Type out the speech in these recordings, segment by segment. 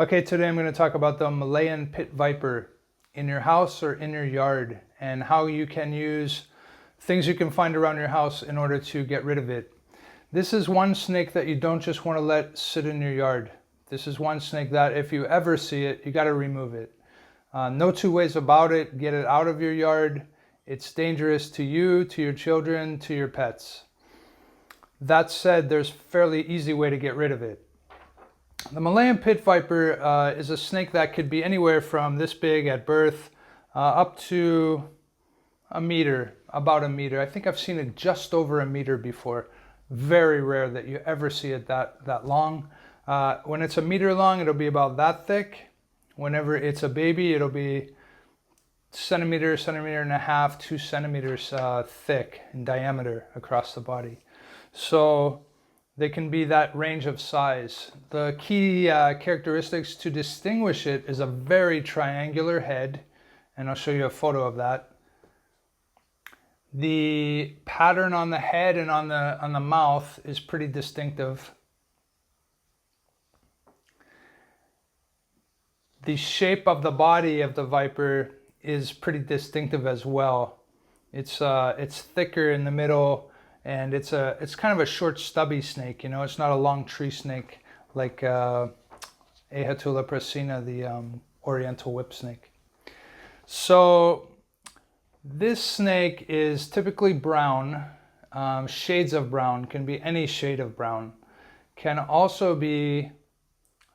Okay, today I'm going to talk about the Malayan pit viper in your house or in your yard, and how you can use things you can find around your house in order to get rid of it. This is one snake that you don't just want to let sit in your yard. This is one snake that if you ever see it, you got to remove it. No two ways about it. Get it out of your yard. It's dangerous to you, to your children, to your pets. That said, there's a fairly easy way to get rid of it. The Malayan pit viper is a snake that could be anywhere from this big at birth up to a meter, about a meter. I think I've seen it just over a meter before. Very rare that you ever see it that long. When it's a meter long, it'll be about that thick. Whenever it's a baby, it'll be centimeter and a half, 2 centimeters thick in diameter across the body. So they can be that range of size. The key characteristics to distinguish it is a very triangular head, and I'll show you a photo of that. The pattern on the head and on the mouth is pretty distinctive. The shape of the body of the viper is pretty distinctive as well. It's thicker in the middle, and it's kind of a short, stubby snake. You know, it's not a long tree snake like Ahatula prasina, the oriental whip snake. So this snake is typically brown, shades of brown, can be any shade of brown. Can also be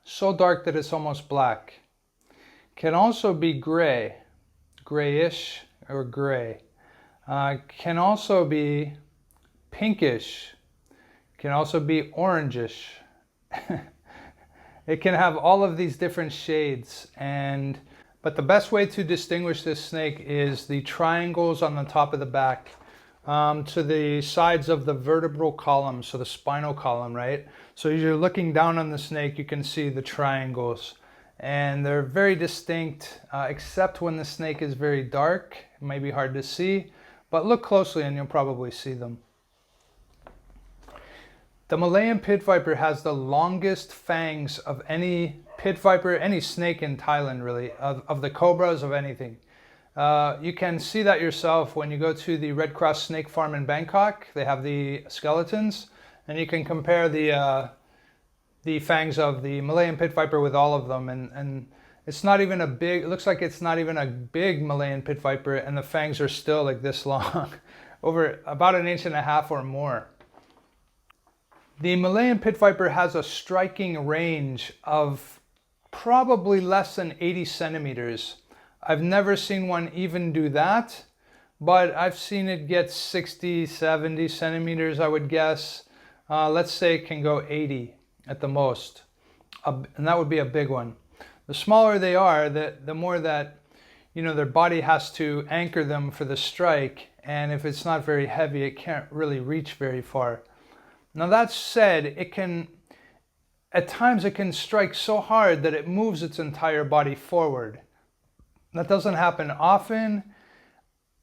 so dark that it's almost black. Can also be gray, grayish or gray. Can also be pinkish, can also be orangish. It can have all of these different shades, but the best way to distinguish this snake is the triangles on the top of the back to the sides of the vertebral column, so the spinal column, right? So as you're looking down on the snake, you can see the triangles, and they're very distinct, except when the snake is very dark. It may be hard to see, but look closely and you'll probably see them. The Malayan pit viper has the longest fangs of any pit viper, any snake in Thailand really, of the cobras, of anything. You can see that yourself when you go to the Red Cross snake farm in Bangkok. They have the skeletons, and you can compare the fangs of the Malayan pit viper with all of them, and it's not even a big, it looks like it's not even a big Malayan pit viper, and the fangs are still like this long, over about 1.5 inches or more. The Malayan pit viper has a striking range of probably less than 80 centimeters. I've never seen one even do that, but I've seen it get 60, 70 centimeters, I would guess. Let's say it can go 80 at the most, and that would be a big one. The smaller they are, the more that, you know, their body has to anchor them for the strike, and if it's not very heavy, it can't really reach very far. Now that said, at times it can strike so hard that it moves its entire body forward. That doesn't happen often.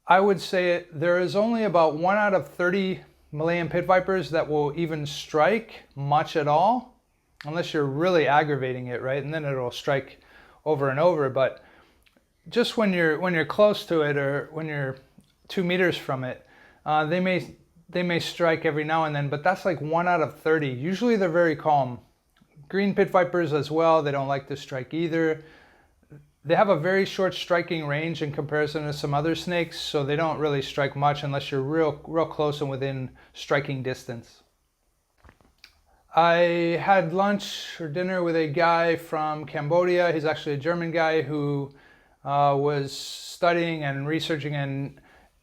I would say there is only about 1 out of 30 Malayan pit vipers that will even strike much at all, unless you're really aggravating it, right? And then it'll strike over and over. But just when you're close to it, or when you're 2 meters from it, they may strike every now and then, but that's like 1 out of 30. Usually they're very calm. Green pit vipers as well, they don't like to strike either. They have a very short striking range in comparison to some other snakes, so they don't really strike much unless you're real close and within striking distance. I had lunch or dinner with a guy from Cambodia. He's actually a German guy who was studying and researching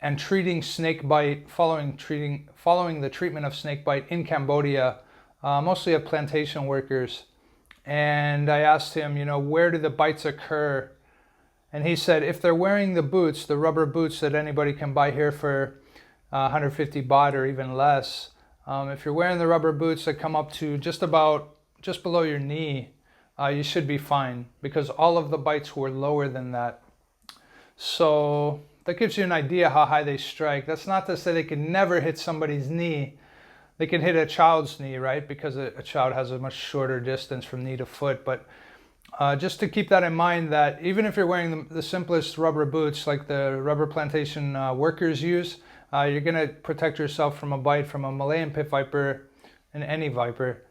and treating snake bite, following the treatment of snake bite in Cambodia, mostly of plantation workers. and I asked him, where do the bites occur? And he said if they're wearing the boots, the rubber boots that anybody can buy here for 150 baht or even less, if you're wearing the rubber boots that come up to just below your knee, you should be fine, because all of the bites were lower than that. So that gives you an idea how high they strike. That's not to say they can never hit somebody's knee. They can hit a child's knee, right? Because a child has a much shorter distance from knee to foot. But just to keep that in mind, that even if you're wearing the simplest rubber boots like the rubber plantation workers use, you're going to protect yourself from a bite from a Malayan pit viper and any viper,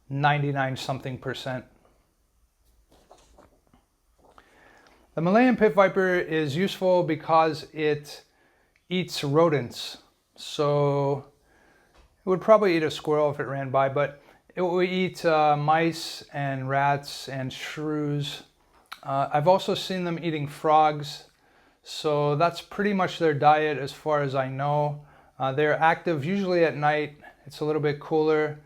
99 something percent. The Malayan pit viper is useful because it eats rodents. So it would probably eat a squirrel if it ran by, but it will eat mice and rats and shrews. I've also seen them eating frogs. So that's pretty much their diet as far as I know. They're active usually at night. It's a little bit cooler.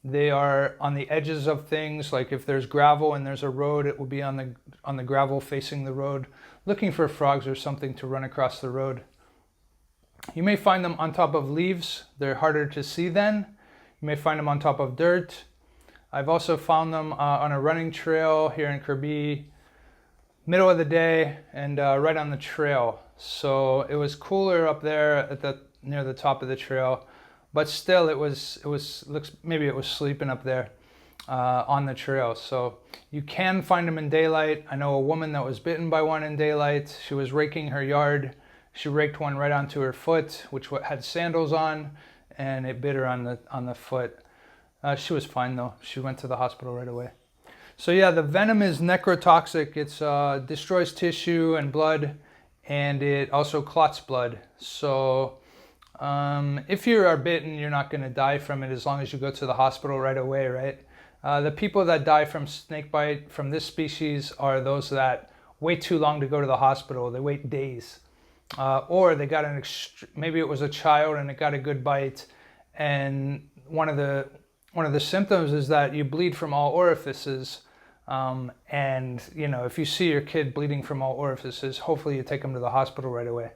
They are on the edges of things, like if there's gravel and there's a road, it will be on the gravel facing the road, looking for frogs or something to run across the road. You may find them on top of leaves. They're harder to see then. You may find them on top of dirt. I've also found them on a running trail here in Krabi, middle of the day, and right on the trail. So it was cooler up there near the top of the trail, but still maybe it was sleeping up there on the trail. So you can find them in daylight. I know a woman that was bitten by one in daylight. She was raking her yard. She raked one right onto her foot, which had sandals on, and it bit her on the foot. She was fine though. She went to the hospital right away. So yeah, the venom is necrotoxic. It destroys tissue and blood, and it also clots blood. So if you are bitten, you're not going to die from it as long as you go to the hospital right away, right? The people that die from snake bite from this species are those that wait too long to go to the hospital. They wait days. Or they got maybe it was a child and it got a good bite, and one of the symptoms is that you bleed from all orifices, and if you see your kid bleeding from all orifices, hopefully you take them to the hospital right away.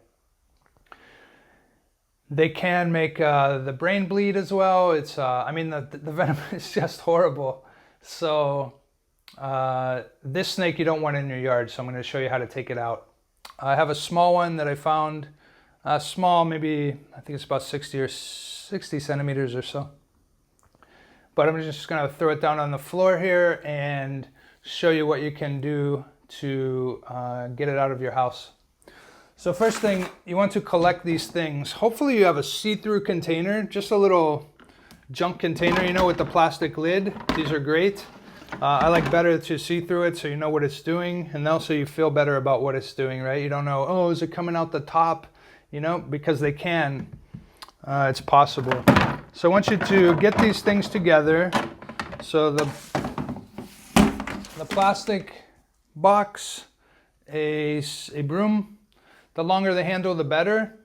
They can make the brain bleed as well. It's the venom is just horrible. So this snake you don't want in your yard, so I'm going to show you how to take it out. I have a small one that I found, small, maybe I think it's about 60 centimeters or so. But I'm just going to throw it down on the floor here and show you what you can do to get it out of your house. So first thing, you want to collect these things. Hopefully you have a see-through container, just a little junk container, with the plastic lid. These are great. I like better to see through it so you know what it's doing, and also you feel better about what it's doing, right? You don't know, oh, is it coming out the top? Because they can. It's possible. So I want you to get these things together. So the plastic box, a broom, the longer the handle, the better.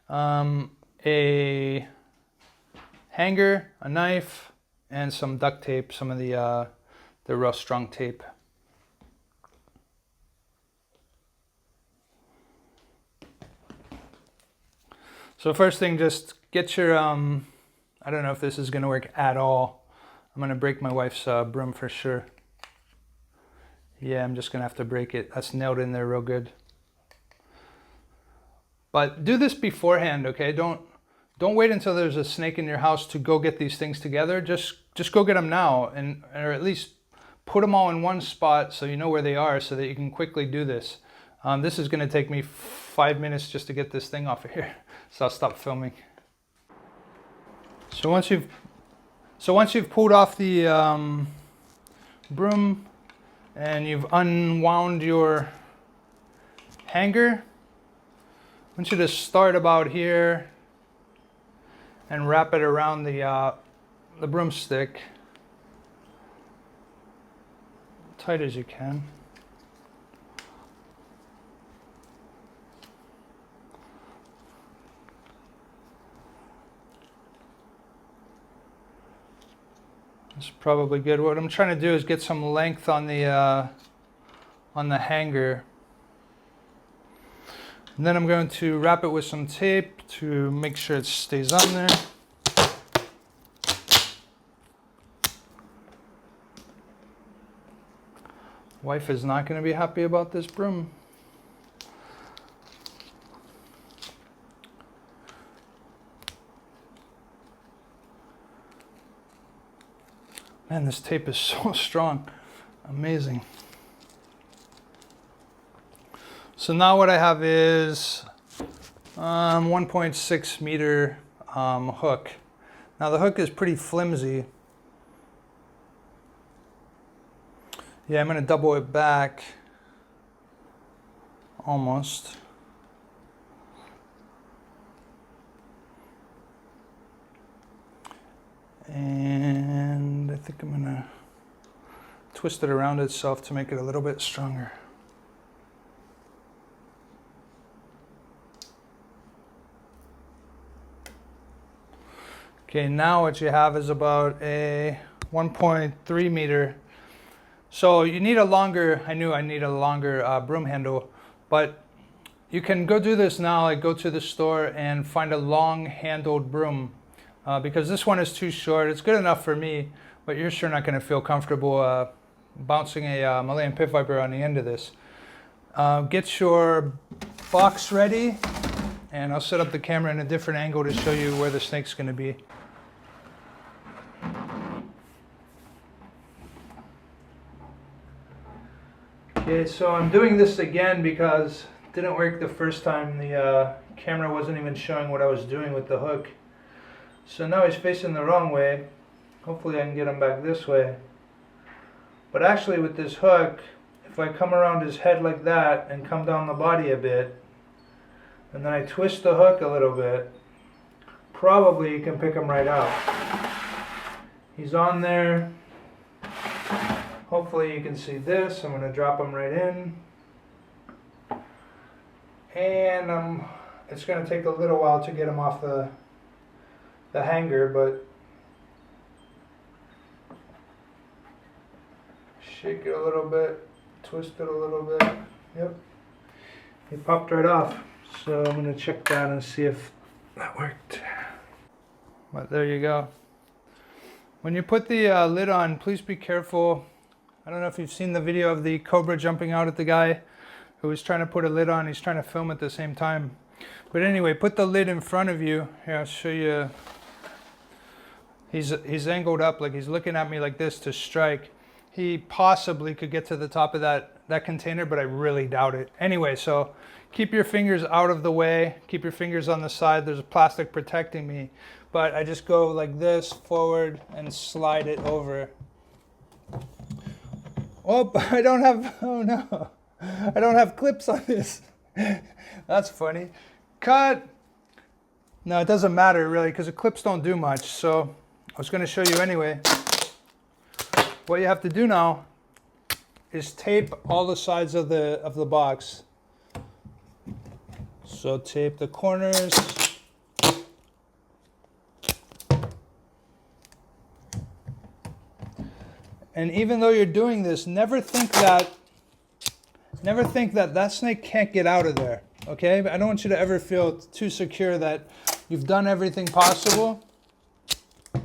A hanger, a knife, and some duct tape, some of the real strong tape. So first thing, just get your, I don't know if this is going to work at all. I'm going to break my wife's broom for sure. Yeah, I'm just going to have to break it. That's nailed in there real good. But do this beforehand, okay? Don't wait until there's a snake in your house to go get these things together. Just go get them now, or at least put them all in one spot so you know where they are so that you can quickly do this. This is going to take me 5 minutes just to get this thing off of here, so I'll stop filming. So once you've pulled off the broom and you've unwound your hanger, I want you to start about here and wrap it around the broomstick, tight as you can. It's probably good. What I'm trying to do is get some length on the hanger. And then I'm going to wrap it with some tape to make sure it stays on there. Wife is not going to be happy about this broom. Man, this tape is so strong. Amazing. So now what I have is 1.6 meter hook. Now the hook is pretty flimsy. Yeah, I'm going to double it back almost. And I think I'm going to twist it around itself to make it a little bit stronger. Okay, now what you have is about a 1.3 meter. So you need a longer, I knew I need a longer broom handle, but you can go do this now, like go to the store and find a long handled broom because this one is too short. It's good enough for me, but you're sure not going to feel comfortable bouncing a Malayan pit viper on the end of this. Get your box ready, and I'll set up the camera in a different angle to show you where the snake's going to be. Okay, so I'm doing this again because it didn't work the first time. The camera wasn't even showing what I was doing with the hook. So now he's facing the wrong way. Hopefully I can get him back this way. But actually with this hook, if I come around his head like that and come down the body a bit, and then I twist the hook a little bit, probably you can pick him right out. He's on there. Hopefully you can see this. I'm going to drop him right in. And it's going to take a little while to get him off the hanger, but shake it a little bit, twist it a little bit. Yep. He popped right off. So I'm going to check that and see if that worked. But there you go. When you put the lid on, please be careful. I don't know if you've seen the video of the cobra jumping out at the guy who was trying to put a lid on. He's trying to film at the same time. But anyway, put the lid in front of you. Here, I'll show you. He's angled up, like he's looking at me like this to strike. He possibly could get to the top of that container, but I really doubt it. Anyway, so keep your fingers out of the way. Keep your fingers on the side. There's a plastic protecting me. But I just go like this, forward, and slide it over. Oh, I don't have, oh no, I don't have clips on this. That's funny. Cut. No, it doesn't matter really because the clips don't do much. So I was going to show you anyway. What you have to do now is tape all the sides of the box. So tape the corners. And even though you're doing this, never think that that snake can't get out of there, okay? I don't want you to ever feel too secure that you've done everything possible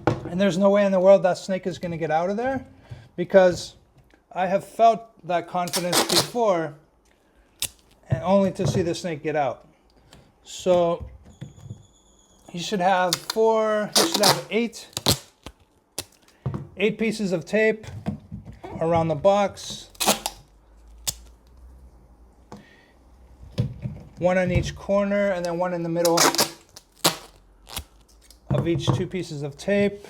and there's no way in the world that snake is going to get out of there, because I have felt that confidence before and only to see the snake get out. So you should have eight pieces of tape around the box, one on each corner and then one in the middle of each 2 pieces of tape.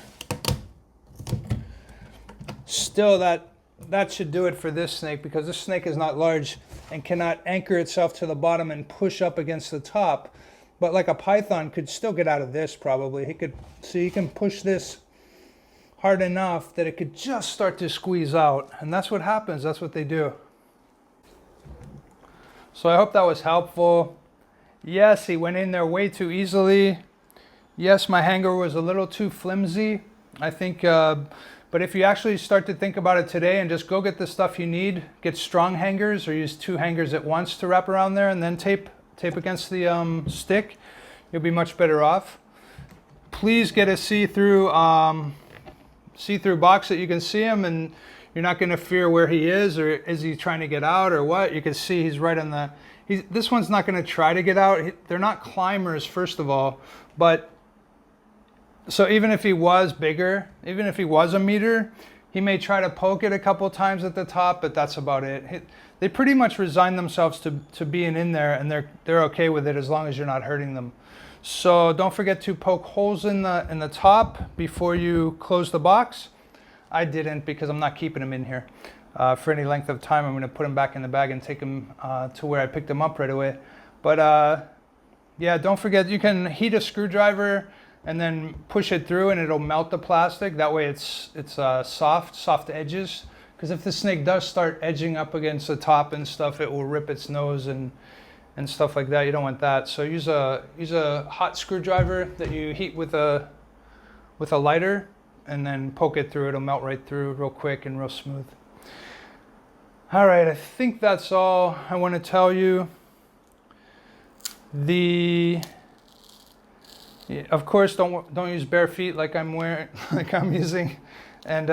Still, that should do it for this snake, because this snake is not large and cannot anchor itself to the bottom and push up against the top. But like a python could still get out of this probably. He can push this hard enough that it could just start to squeeze out. And that's what happens. That's what they do. So I hope that was helpful. Yes, he went in there way too easily. Yes, my hanger was a little too flimsy, I think, but But if you actually start to think about it today and just go get the stuff you need, get strong hangers or use 2 hangers at once to wrap around there and then tape against the stick, you'll be much better off. Please get a see-through box that you can see him, and you're not going to fear where he is, or is he trying to get out or what. You can see he's right on the, this one's not going to try to get out. They're not climbers, first of all, but so even if he was bigger, even if he was a meter, he may try to poke it a couple times at the top, but that's about it. They pretty much resign themselves to being in there, and they're okay with it as long as you're not hurting them. So don't forget to poke holes in the top before you close the box. I didn't, because I'm not keeping him in here for any length of time. I'm going to put him back in the bag and take him to where I picked him up right away. But yeah, don't forget, you can heat a screwdriver and then push it through and it'll melt the plastic. That way it's soft edges. Because if the snake does start edging up against the top and stuff, it will rip its nose and stuff like that. You don't want that. So use a hot screwdriver that you heat with a lighter, and then poke it through. It'll melt right through real quick and real smooth. All right, I think that's all I want to tell you. Of course, don't use bare feet like I'm wearing, like I'm using, and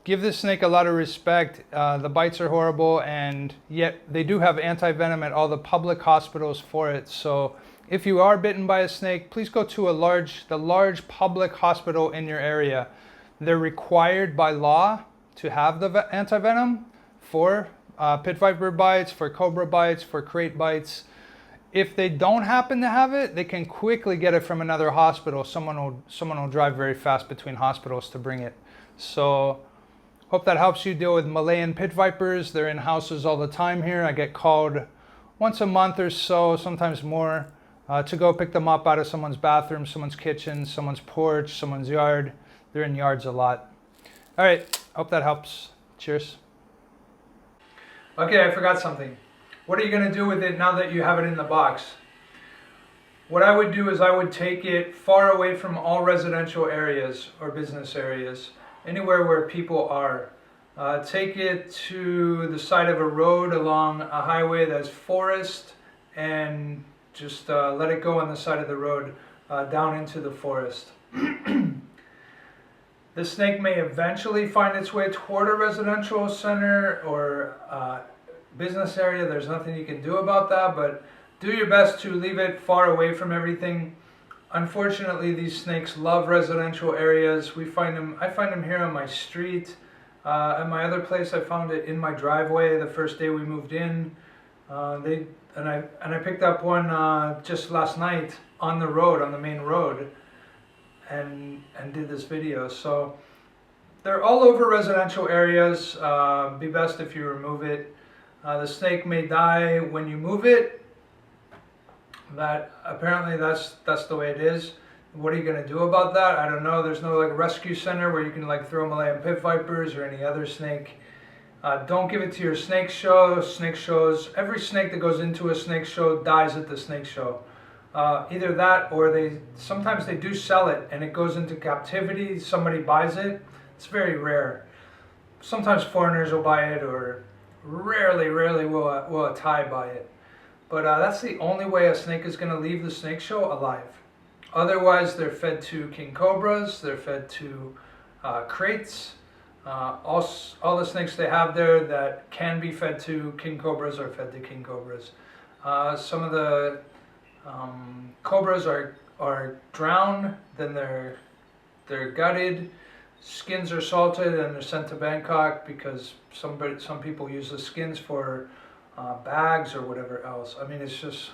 give this snake a lot of respect. The bites are horrible, and yet they do have anti-venom at all the public hospitals for it. So if you are bitten by a snake, please go to the large public hospital in your area. They're required by law to have the anti-venom for pit viper bites, for cobra bites, for crate bites. If they don't happen to have it, they can quickly get it from another hospital. Someone will drive very fast between hospitals to bring it. So hope that helps you deal with Malayan pit vipers. They're in houses all the time here. I get called once a month or so, sometimes more, to go pick them up out of someone's bathroom, someone's kitchen, someone's porch, someone's yard. They're in yards a lot. All right, hope that helps. Cheers. Okay, I forgot something. What are you going to do with it now that you have it in the box? What I would do is I would take it far away from all residential areas or business areas, anywhere where people are. Take it to the side of a road along a highway that's forest, and just let it go on the side of the road down into the forest. The snake may eventually find its way toward a residential center or business area. There's nothing you can do about that, but do your best to leave it far away from everything. Unfortunately, these snakes love residential areas. I find them here on my street. At my other place, I found it in my driveway the first day we moved in. I picked up one just last night on the road, on the main road, and did this video. So they're all over residential areas. Be best if you remove it. The snake may die when you move it. Apparently that's the way it is. What are you going to do about that? I don't know. There's no like rescue center where you can like throw Malayan pit vipers or any other snake. Don't give it to your snake show. Snake shows, every snake that goes into a snake show dies at the snake show. Either that, or sometimes they do sell it and it goes into captivity. Somebody buys it. It's very rare. Sometimes foreigners will buy it, or rarely will a Thai buy it. But that's the only way a snake is going to leave the snake show alive. Otherwise, they're fed to king cobras, they're fed to crates. All the snakes they have there that can be fed to king cobras are fed to king cobras. Some of the cobras are drowned, then they're gutted, skins are salted, and they're sent to Bangkok because some people use the skins for bags or whatever else. I mean, it's just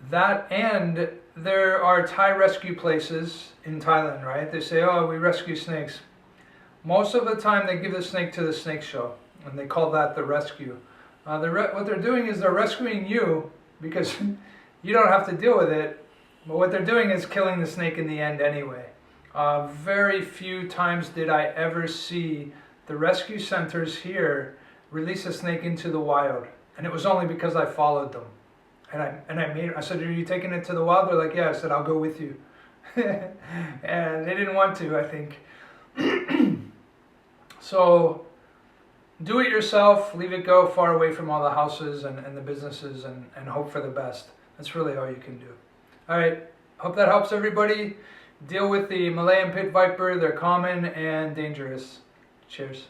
that. And there are Thai rescue places in Thailand, right? They say, oh, we rescue snakes. Most of the time they give the snake to the snake show, and they call that the rescue. What they're doing is they're rescuing you because you don't have to deal with it, but what they're doing is killing the snake in the end anyway. Very few times did I ever see the rescue centers here release a snake into the wild, and it was only because I followed them. And I said, are you taking it to the wild? They're like, yeah. I said, I'll go with you. And they didn't want to, I think. So do it yourself, leave it go far away from all the houses and the businesses, and hope for the best. That's really all you can do. All right, hope that helps everybody. Deal with the Malayan pit viper. They're common and dangerous. Cheers.